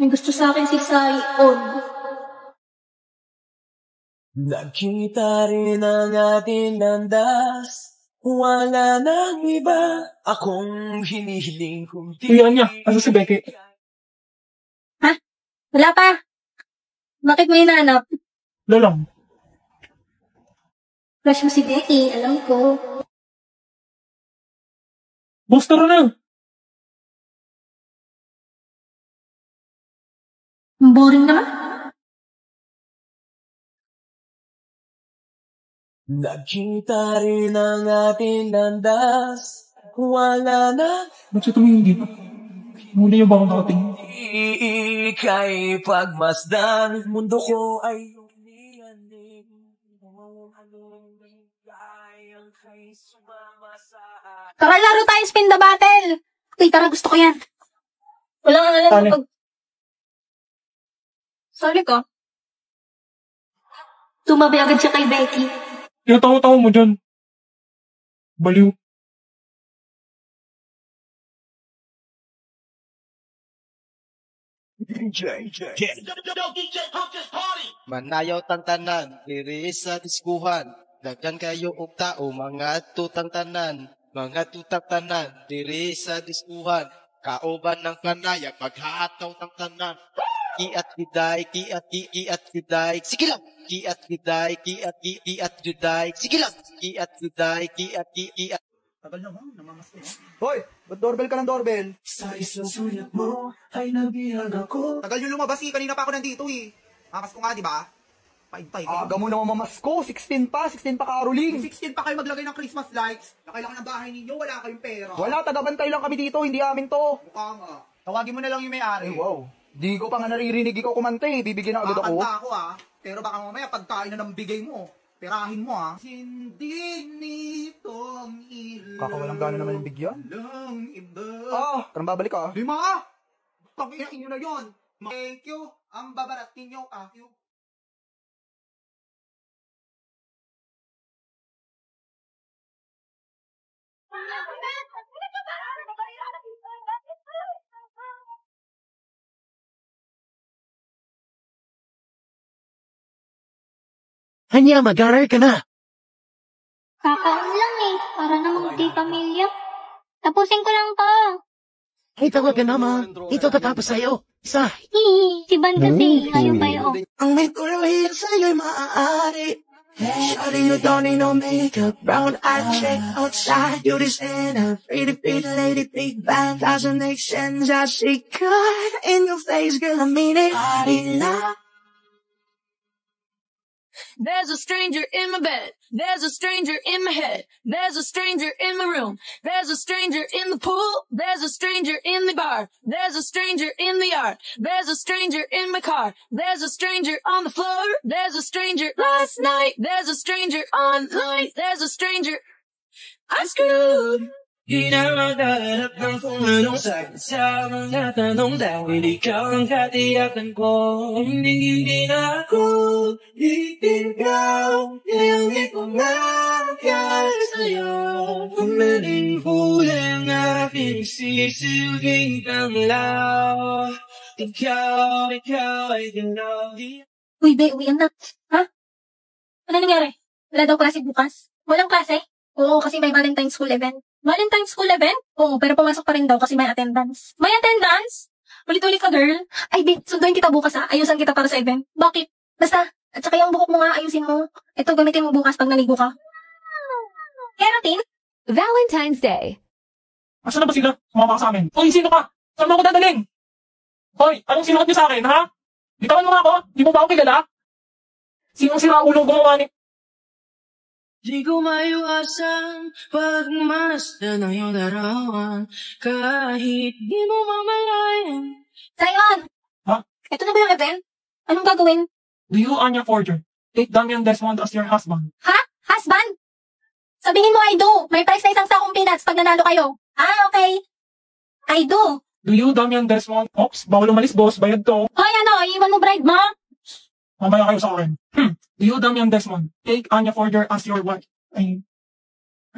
May gusto sa akin si Saion. Nakita rin ang ating landas. Wala nang iba. Akong hinihiling kung di. Iyan niya. Asa si Becky? Ha? Wala pa. Bakit mo hinahanap? Lalang. Crush mo si Becky, alam ko. Booster na. Boring naman. Nakita rin ang ating landas. Wala na. Ba't siya tumingin dito? Muli yung baka nakatingin. Ika'y pagmasdan. Mundo ko ay umiyanig. Tara, laro tayo spin the battle. Okay, tara, gusto ko yan. Wala nga alam Tali. pag... Sorry ko. Tumabi agad siya kay Becky. Tinatawa-tawa mo dyan. Baliw. Manayaw tang tanan, diri sa diskuhan. Daghan kayo og tao, mga tutang tanan. Mga tutang tanan, diri sa diskuhan. Kauban ng panayag, maghataw tang tanan. Kiat giday, kiat giday. Sige lang. Kiat giday, kiat giday. Sige lang. Kiat giday, kiat. Tagal na, namamas ko. Hoy, ba't doorbell ka ng doorbell? Sa isang sulat mo ay nabihan ako. Tagal yung lumabas eh, kanina pa ako nandito eh. Makas ko nga, di ba? Paintay kayo. Aga mo na mamamas ko, 16 pa karoling. 16 pa kayo maglagay ng Christmas lights. Na kailangan ng bahay ninyo, wala kayong pera. Wala, tagabantay lang kami dito, hindi amin to. Mukha nga. Tawagin mo na lang yung may-ari. Ay, wow. Di ko pa nga naririnig ikaw kumanta eh, bibigyan na agad ako. Kanta ako ah, pero baka mamaya pagkain na ng bigay mo. Perahin mo ah. Hindi nitong ilaw. Kakawalang gana naman yung bigyan. Lang iba. Ah, karang babalik ka ah. Lima! Pag-iyakin nyo na yun. Thank you. Ang babarat ninyo, you. Hanya, mag-aral ka na. Kakaon lang eh. Para namang di pamilya. Tapusin ko lang to. Ay, tawag ka naman. Ito tatapos sa'yo. Isa. Hihi, si Ban kasi. Ayaw pa yun. Ang may kuruhin sa'yo'y maaari. Shawty, you don't need no makeup. Brown eye check outside. You this in a pretty lady, big bang. Thousand extensions, I see God in your face, girl, I mean it. Party now. There's a stranger in my bed. There's a stranger in my head. There's a stranger in my room. There's a stranger in the pool. There's a stranger in the bar. There's a stranger in the yard. There's a stranger in my car. There's a stranger on the floor. There's a stranger last night. There's a stranger online. There's a stranger. I'm screwed. Hinahanap ng kung anong sagot sa mga tanong dahil ikaw ang katiyakan ko. Hindi na ako ipingaw. Hindi ko nga kaya sa'yo. Kumaling huli ang aking sisilbing tanglaw. Ikaw ay ganaw. Uy, be, uwi na. Ha? Ano nangyari? Wala daw klase bukas? Walang klase? Oo, kasi may Valentine's School event. Valentine's School event? Oo, pero pumasok pa rin daw kasi may attendance. May attendance? Ulit-ulit ka, girl. Ay, babe, sunduin kita bukas ha. Ayusan kita para sa event. Bakit? Basta, at saka yung buhok mo nga, ayusin mo. Ito, gamitin mo bukas pag naligo ka. Keratin? Valentine's Day. Asa na ba sila? Sumama ka sa amin. Hoy, sino ka? Saan mo ako dadaling? Hoy, anong sinukat niyo sa akin, ha? Bitawan mo nga ako. Di mo ba ako kilala? Sinong siraulong gumawa ni... Di ko maiwasang pagmasdan ng iyong larawan kahit di mo mamalayan. Simon! Ha? Ito na ba yung event? Anong gagawin? Do you, Anya Forger, take Damian Desmond as your husband? Ha? Husband? Sabihin mo I do. May price na isang sakong peanuts pag nanalo kayo. Ah, okay. I do. Do you, Damian Desmond? Oops, bawal umalis, boss. Bayad to. Hoy, ano? Iwan mo bride mo? Mamaya kayo sa akin. Do you, Damian Desmond, take Anya Forger as your wife? I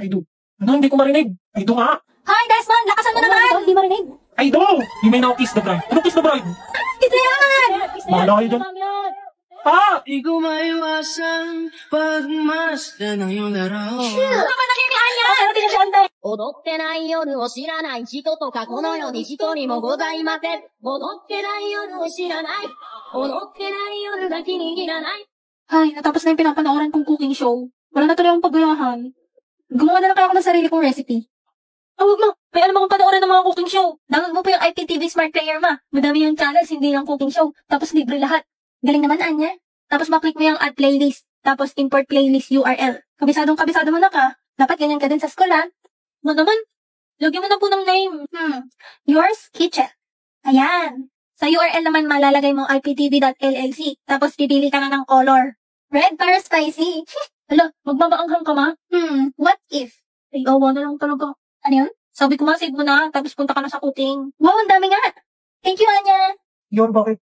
do. Ano, hindi ko marinig. I do nga. Hoy, Desmond! Lakasan mo naman! Hindi marinig. I do! You may now kiss the bride. Ano kiss the bride? Kasi Bahala kayo dyan. Ha? Di ko maiwasang pagmasdan ng iyong larawan. Ano ba nakikinig niya? Ano din siya ante? 踊ってない夜を知らない人とかこの世に一人もございません。踊ってない夜を知らない。踊ってない夜が気に入らない。 Ay, natapos na yung pinapanooran kong cooking show. Wala na tuloy akong pagbuyahan. Gumawa na lang kaya ako ng sarili kong recipe. Huwag mo. May alam akong panoorin ng mga cooking show. Download mo po yung IPTV Smart Player, ma. Madami yung channels, hindi lang cooking show. Tapos libre lahat. Galing naman, Anya. Tapos maklik mo yung add playlist. Tapos import playlist URL. Kabisadong-kabisado mo na ka. Dapat ganyan ka din sa school, ha? Mo naman. Lagyan mo na po ng name. Yours Kitchen. Ayan. Sa URL naman malalagay mo iptv.llc. Tapos pipili ka na ng color. Red para spicy. Hala, magmamaanghang ka ma? What if? Ay, awa na lang talaga. Ano yun? Sabi ko save mo na, tapos punta ka na sa cooking. Wow, ang dami nga. Thank you, Anya. Yun, bakit?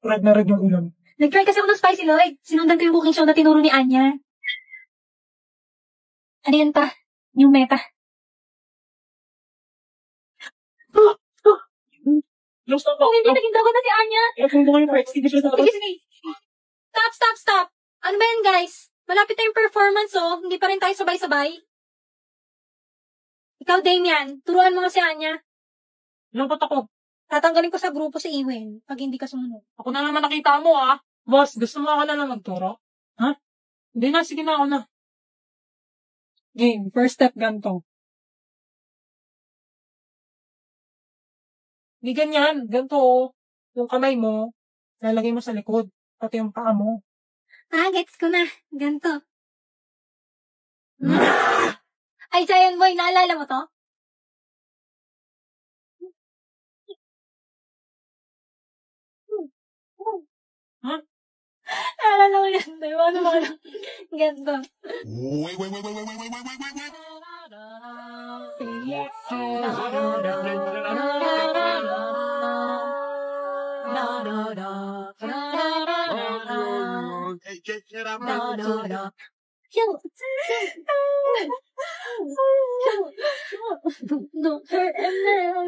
Red na red yung ulam. Nag-try kasi ako ng spicy Lloyd. Sinundan ko yung cooking show na tinuro ni Anya. Ano yan pa? New meta. Lost ako. Kung hindi naging dago na si Anya. Kung ko yung rights, hindi siya sa Sige, sige. Stop. Ano ba yan, guys? Malapit na yung performance, oh. Hindi pa rin tayo sabay-sabay. Ikaw, Damian. Turuan mo nga si Anya. Lungkot ako. Tatanggalin ko sa grupo si Ewen pag hindi ka sumunod. Ako na naman nakita mo, ah. Boss, gusto mo ako na lang magturo? Ha? Hindi na, sige na ako na. Game, first step ganito. Hindi ganyan, ganito, oh. Yung kamay mo, lalagay mo sa likod, pati yung paa mo. Ah, gets ko na. Ganto. Ay, Giant Boy, naalala mo to? Ha? Naalala ko yan, Boy. Ano ba? Ganto. Don't hurt him now.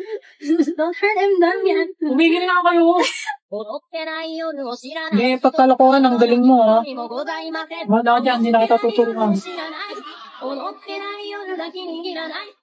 Don't hurt him, Damian. Umigil na kayo. 踊ってない夜を知らない。 May pagkalokohan ang galing mo, ha? 一人もございません。 Wala ka dyan, hindi na kita tuturuan. 知らない。踊ってない夜が気に入らない。